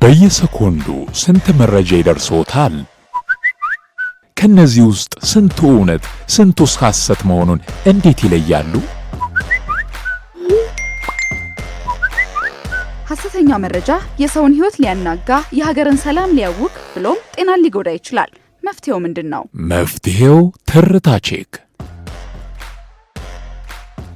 በየሰኮንዱ ስንት መረጃ ይደርሶታል? ከነዚህ ውስጥ ስንቱ እውነት ስንቱስ ሐሰት መሆኑን እንዴት ይለያሉ? ሐሰተኛ መረጃ የሰውን ሕይወት ሊያናጋ፣ የሀገርን ሰላም ሊያውክ ብሎም ጤናን ሊጎዳ ይችላል። መፍትሄው ምንድነው? መፍትሄው ትርታ ቼክ።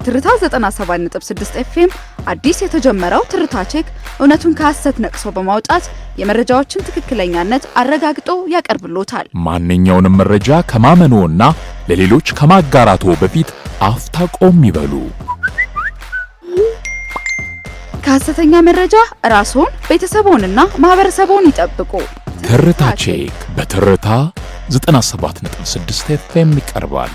ትርታ 97.6 ኤፍኤም አዲስ የተጀመረው ትርታ ቼክ እውነቱን ከሐሰት ነቅሶ በማውጣት የመረጃዎችን ትክክለኛነት አረጋግጦ ያቀርብሎታል። ማንኛውንም መረጃ ከማመንዎና ለሌሎች ከማጋራቶ በፊት አፍታ ቆም ይበሉ። ከሐሰተኛ መረጃ ራስዎን፣ ቤተሰቦንና ማህበረሰቦን ይጠብቁ። ትርታ ቼክ በትርታ 97.6 ኤፍኤም ይቀርባል።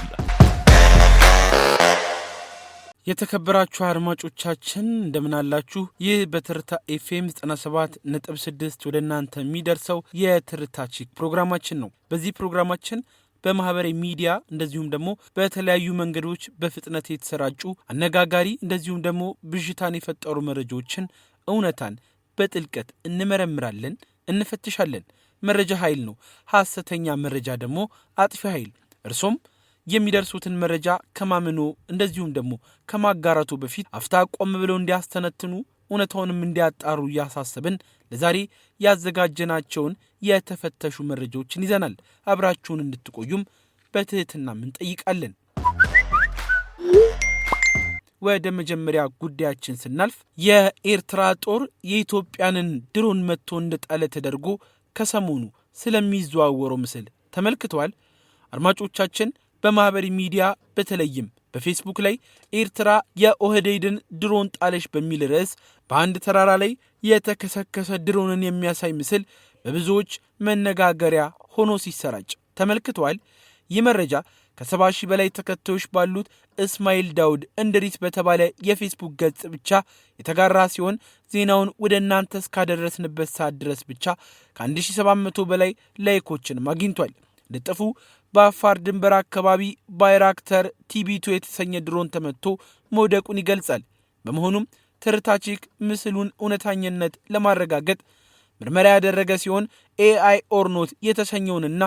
የተከበራችሁ አድማጮቻችን እንደምን አላችሁ? ይህ በትርታ ኤፍኤም 97.6 ወደ እናንተ የሚደርሰው የትርታ ቼክ ፕሮግራማችን ነው። በዚህ ፕሮግራማችን በማህበራዊ ሚዲያ እንደዚሁም ደግሞ በተለያዩ መንገዶች በፍጥነት የተሰራጩ አነጋጋሪ እንደዚሁም ደግሞ ብዥታን የፈጠሩ መረጃዎችን እውነታን በጥልቀት እንመረምራለን፣ እንፈትሻለን። መረጃ ኃይል ነው፣ ሐሰተኛ መረጃ ደግሞ አጥፊ ኃይል። እርሶም የሚደርሱትን መረጃ ከማመኑ እንደዚሁም ደግሞ ከማጋራቱ በፊት አፍታ ቆም ብለው እንዲያስተነትኑ እውነታውንም እንዲያጣሩ እያሳሰብን ለዛሬ ያዘጋጀናቸውን የተፈተሹ መረጃዎችን ይዘናል። አብራችሁን እንድትቆዩም በትህትና እንጠይቃለን። ወደ መጀመሪያ ጉዳያችን ስናልፍ የኤርትራ ጦር የኢትዮጵያንን ድሮን መጥቶ እንደጣለ ተደርጎ ከሰሞኑ ስለሚዘዋወረው ምስል ተመልክተዋል። አድማጮቻችን በማህበራዊ ሚዲያ በተለይም በፌስቡክ ላይ ኤርትራ የኦህዴድን ድሮን ጣለች በሚል ርዕስ በአንድ ተራራ ላይ የተከሰከሰ ድሮንን የሚያሳይ ምስል በብዙዎች መነጋገሪያ ሆኖ ሲሰራጭ ተመልክተዋል። ይህ መረጃ ከ70 ሺህ በላይ ተከታዮች ባሉት እስማኤል ዳውድ እንድሪስ በተባለ የፌስቡክ ገጽ ብቻ የተጋራ ሲሆን ዜናውን ወደ እናንተ እስካደረስንበት ሰዓት ድረስ ብቻ ከ1700 በላይ ላይኮችንም አግኝቷል። ልጥፉ በአፋር ድንበር አካባቢ ባይራክተር ቲቢቱ የተሰኘ ድሮን ተመቶ መውደቁን ይገልጻል። በመሆኑም ትርታ ቼክ ምስሉን እውነተኛነት ለማረጋገጥ ምርመራ ያደረገ ሲሆን ኤአይ ኦርኖት የተሰኘውንና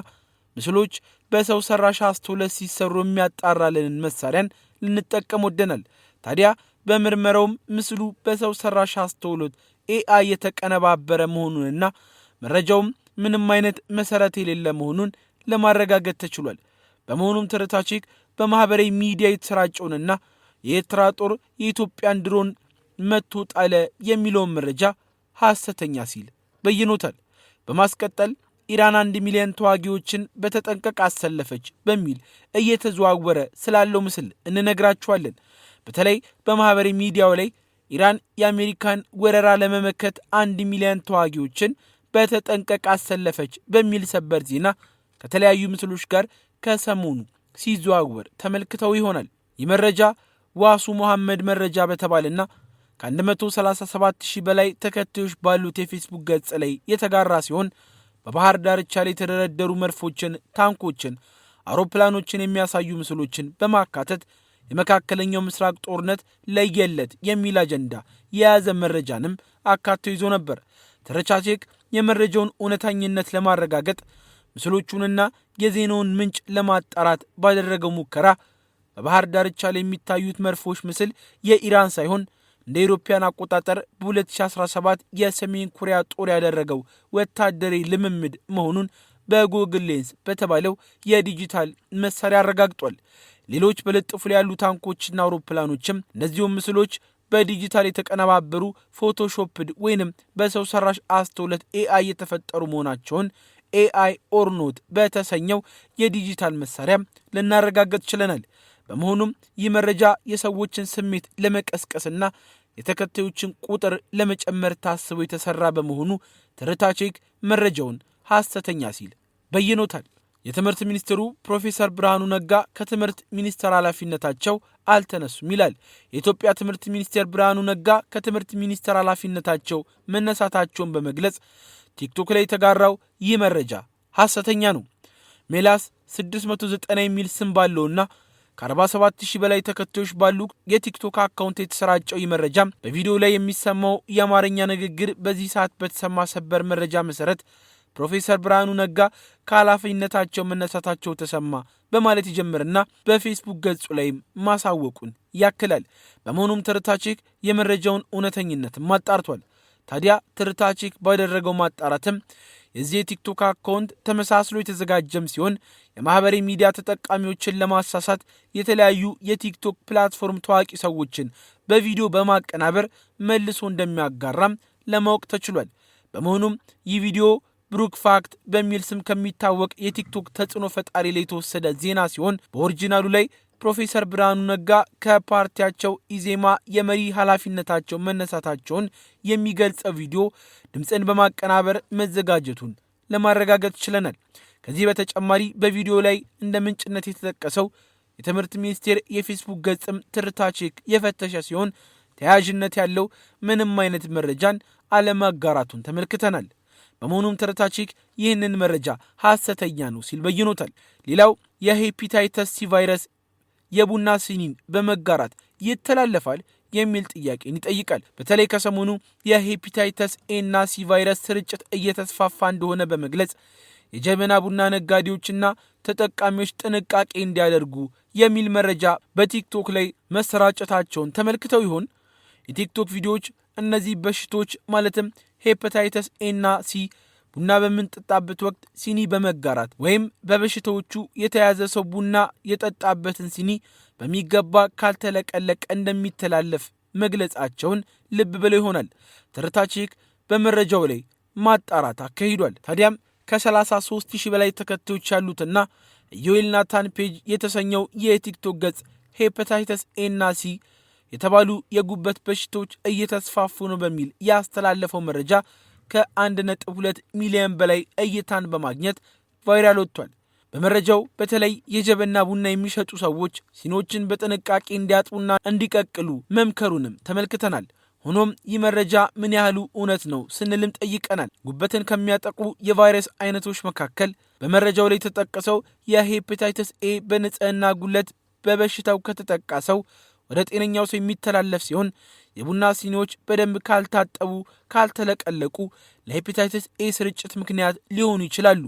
ምስሎች በሰው ሰራሽ አስተውሎት ሲሰሩ የሚያጣራልንን መሳሪያን ልንጠቀም ወደናል። ታዲያ በምርመራውም ምስሉ በሰው ሰራሽ አስተውሎት ኤአይ የተቀነባበረ መሆኑንና መረጃውም ምንም አይነት መሰረት የሌለ መሆኑን ለማረጋገጥ ተችሏል። በመሆኑም ትርታ ቼክ በማህበራዊ ሚዲያ የተሰራጨውንና የኤርትራ ጦር የኢትዮጵያን ድሮን መቶ ጣለ የሚለውን መረጃ ሐሰተኛ ሲል በይኖታል። በማስቀጠል ኢራን 1 ሚሊዮን ተዋጊዎችን በተጠንቀቅ አሰለፈች በሚል እየተዘዋወረ ስላለው ምስል እንነግራችኋለን። በተለይ በማህበራዊ ሚዲያው ላይ ኢራን የአሜሪካን ወረራ ለመመከት 1 ሚሊዮን ተዋጊዎችን በተጠንቀቅ አሰለፈች በሚል ሰበር ዜና ከተለያዩ ምስሎች ጋር ከሰሞኑ ሲዘዋወር ተመልክተው ይሆናል። ይህ መረጃ ዋሱ መሐመድ መረጃ በተባለና ከ137 ሺህ በላይ ተከታዮች ባሉት የፌስቡክ ገጽ ላይ የተጋራ ሲሆን በባህር ዳርቻ ላይ የተደረደሩ መድፎችን፣ ታንኮችን፣ አውሮፕላኖችን የሚያሳዩ ምስሎችን በማካተት የመካከለኛው ምስራቅ ጦርነት ለየለት የሚል አጀንዳ የያዘ መረጃንም አካቶ ይዞ ነበር። ትርታ ቼክ የመረጃውን እውነተኛነት ለማረጋገጥ ምስሎቹንና የዜናውን ምንጭ ለማጣራት ባደረገው ሙከራ በባህር ዳርቻ ላይ የሚታዩት መድፎች ምስል የኢራን ሳይሆን እንደ አውሮፓውያን አቆጣጠር በ2017 የሰሜን ኮሪያ ጦር ያደረገው ወታደራዊ ልምምድ መሆኑን በጉግል ሌንስ በተባለው የዲጂታል መሳሪያ አረጋግጧል። ሌሎች በልጥፉ ላይ ያሉ ታንኮችና አውሮፕላኖችም እነዚሁም ምስሎች በዲጂታል የተቀነባበሩ ፎቶሾፕድ ወይንም በሰው ሰራሽ አስተውሎት ኤአይ የተፈጠሩ መሆናቸውን ኤአይ ኦርኖት በተሰኘው የዲጂታል መሳሪያ ልናረጋግጥ ችለናል። በመሆኑም ይህ መረጃ የሰዎችን ስሜት ለመቀስቀስና የተከታዮችን ቁጥር ለመጨመር ታስቦ የተሰራ በመሆኑ ትርታ ቼክ መረጃውን ሐሰተኛ ሲል በይኖታል። የትምህርት ሚኒስትሩ ፕሮፌሰር ብርሃኑ ነጋ ከትምህርት ሚኒስትር ኃላፊነታቸው አልተነሱም ይላል። የኢትዮጵያ ትምህርት ሚኒስትር ብርሃኑ ነጋ ከትምህርት ሚኒስትር ኃላፊነታቸው መነሳታቸውን በመግለጽ ቲክቶክ ላይ የተጋራው ይህ መረጃ ሐሰተኛ ነው። ሜላስ 690 የሚል ስም ባለውና ከ47000 በላይ ተከታዮች ባሉ የቲክቶክ አካውንት የተሰራጨው መረጃ በቪዲዮ ላይ የሚሰማው የአማርኛ ንግግር በዚህ ሰዓት በተሰማ ሰበር መረጃ መሰረት ፕሮፌሰር ብርሃኑ ነጋ ከኃላፊነታቸው መነሳታቸው ተሰማ በማለት ይጀምርና በፌስቡክ ገጹ ላይ ማሳወቁን ያክላል። በመሆኑም ትርታ ቼክ የመረጃውን እውነተኝነት ማጣርቷል። ታዲያ ትርታ ቼክ ባደረገው ማጣራትም የዚህ የቲክቶክ አካውንት ተመሳስሎ የተዘጋጀም ሲሆን የማህበራዊ ሚዲያ ተጠቃሚዎችን ለማሳሳት የተለያዩ የቲክቶክ ፕላትፎርም ታዋቂ ሰዎችን በቪዲዮ በማቀናበር መልሶ እንደሚያጋራም ለማወቅ ተችሏል። በመሆኑም ይህ ቪዲዮ ብሩክ ፋክት በሚል ስም ከሚታወቅ የቲክቶክ ተጽዕኖ ፈጣሪ ላይ የተወሰደ ዜና ሲሆን በኦሪጂናሉ ላይ ፕሮፌሰር ብርሃኑ ነጋ ከፓርቲያቸው ኢዜማ የመሪ ኃላፊነታቸው መነሳታቸውን የሚገልጸው ቪዲዮ ድምፅን በማቀናበር መዘጋጀቱን ለማረጋገጥ ችለናል። ከዚህ በተጨማሪ በቪዲዮ ላይ እንደ ምንጭነት የተጠቀሰው የትምህርት ሚኒስቴር የፌስቡክ ገጽም ትርታ ቼክ የፈተሸ ሲሆን ተያያዥነት ያለው ምንም አይነት መረጃን አለማጋራቱን ተመልክተናል። በመሆኑም ትርታ ቼክ ይህንን መረጃ ሐሰተኛ ነው ሲል በይኖታል። ሌላው የሄፓታይተስ ሲ ቫይረስ የቡና ሲኒን በመጋራት ይተላለፋል የሚል ጥያቄን ይጠይቃል። በተለይ ከሰሞኑ የሄፓታይተስ ኤ እና ሲ ቫይረስ ስርጭት እየተስፋፋ እንደሆነ በመግለጽ የጀበና ቡና ነጋዴዎችና ተጠቃሚዎች ጥንቃቄ እንዲያደርጉ የሚል መረጃ በቲክቶክ ላይ መሰራጨታቸውን ተመልክተው ይሆን? የቲክቶክ ቪዲዮዎች እነዚህ በሽቶች ማለትም ሄፓታይተስ ኤ እና ሲ ቡና በምንጠጣበት ወቅት ሲኒ በመጋራት ወይም በበሽታዎቹ የተያዘ ሰው ቡና የጠጣበትን ሲኒ በሚገባ ካልተለቀለቀ እንደሚተላለፍ መግለጻቸውን ልብ ብለው ይሆናል። ትርታ ቼክ በመረጃው ላይ ማጣራት አካሂዷል። ታዲያም ከ33000 በላይ ተከታዮች ያሉትና ዮኤል ናታን ፔጅ የተሰኘው የቲክቶክ ገጽ ሄፓታይተስ ኤ እና ሲ የተባሉ የጉበት በሽታዎች እየተስፋፉ ነው በሚል ያስተላለፈው መረጃ ከ1.2 ሚሊዮን በላይ እይታን በማግኘት ቫይራል ወጥቷል። በመረጃው በተለይ የጀበና ቡና የሚሸጡ ሰዎች ሲኖችን በጥንቃቄ እንዲያጥቡና እንዲቀቅሉ መምከሩንም ተመልክተናል። ሆኖም ይህ መረጃ ምን ያህሉ እውነት ነው ስንልም ጠይቀናል። ጉበትን ከሚያጠቁ የቫይረስ አይነቶች መካከል በመረጃው ላይ የተጠቀሰው የሄፓታይተስ ኤ በንጽህና ጉለት በበሽታው ከተጠቃ ሰው ወደ ጤነኛው ሰው የሚተላለፍ ሲሆን የቡና ሲኒዎች በደንብ ካልታጠቡ ካልተለቀለቁ ለሄፓታይተስ ኤ ስርጭት ምክንያት ሊሆኑ ይችላሉ።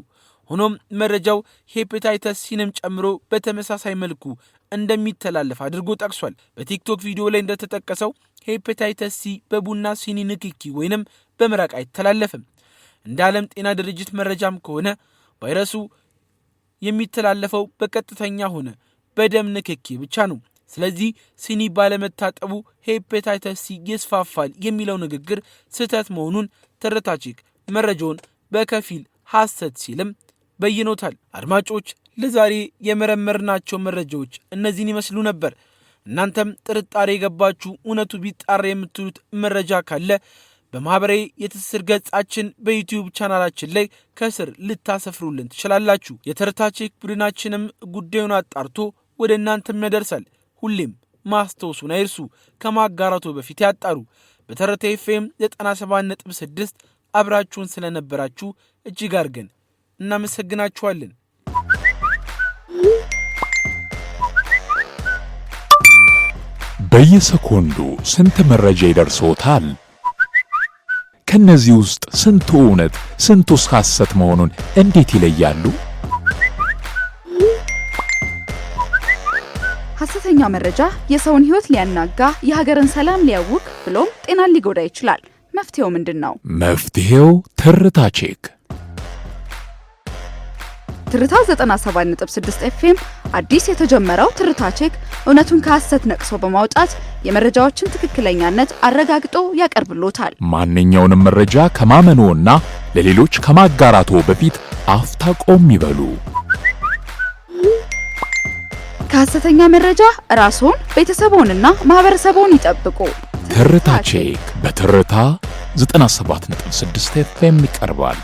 ሆኖም መረጃው ሄፓታይተስ ሲንም ጨምሮ በተመሳሳይ መልኩ እንደሚተላለፍ አድርጎ ጠቅሷል። በቲክቶክ ቪዲዮ ላይ እንደተጠቀሰው ሄፓታይተስ ሲ በቡና ሲኒ ንክኪ ወይንም በምራቅ አይተላለፍም። እንደ ዓለም ጤና ድርጅት መረጃም ከሆነ ቫይረሱ የሚተላለፈው በቀጥተኛ ሆነ በደም ንክኪ ብቻ ነው። ስለዚህ ሲኒ ባለመታጠቡ ሄፓታይተስ ሲ ይስፋፋል የሚለው ንግግር ስህተት መሆኑን ትርታ ቼክ መረጃውን በከፊል ሐሰት ሲልም በይኖታል። አድማጮች ለዛሬ የመረመርናቸው መረጃዎች እነዚህን ይመስሉ ነበር። እናንተም ጥርጣሬ የገባችሁ እውነቱ ቢጣራ የምትሉት መረጃ ካለ በማህበራዊ የትስስር ገጻችን በዩቲዩብ ቻናላችን ላይ ከስር ልታሰፍሩልን ትችላላችሁ። የትርታ ቼክ ቡድናችንም ጉዳዩን አጣርቶ ወደ እናንተም ያደርሳል። ሁሌም ማስተውሱን አይርሱ፣ ከማጋራቱ በፊት ያጣሩ። በትርታ ኤፍኤም 97.6 አብራችሁን ስለነበራችሁ እጅግ አድርገን እናመሰግናችኋለን። በየሰኮንዱ ስንት መረጃ ይደርሶታል? ከነዚህ ውስጥ ስንቱ እውነት ስንቱስ ሐሰት መሆኑን እንዴት ይለያሉ? ሐሰተኛ መረጃ የሰውን ሕይወት ሊያናጋ፣ የሀገርን ሰላም ሊያውክ ብሎም ጤናን ሊጎዳ ይችላል። መፍትሄው ምንድነው? መፍትሄው ትርታ ቼክ። ትርታ 97.6 ኤፍኤም አዲስ የተጀመረው ትርታ ቼክ እውነቱን ከሐሰት ነቅሶ በማውጣት የመረጃዎችን ትክክለኛነት አረጋግጦ ያቀርብሎታል። ማንኛውንም መረጃ ከማመንዎና ለሌሎች ከማጋራቶ በፊት አፍታ ቆም ይበሉ። ከሐሰተኛ መረጃ ራስዎን፣ ቤተሰቦንና ማህበረሰቦን ይጠብቁ። ትርታ ቼክ በትርታ 97.6 ኤፍኤም ይቀርባል።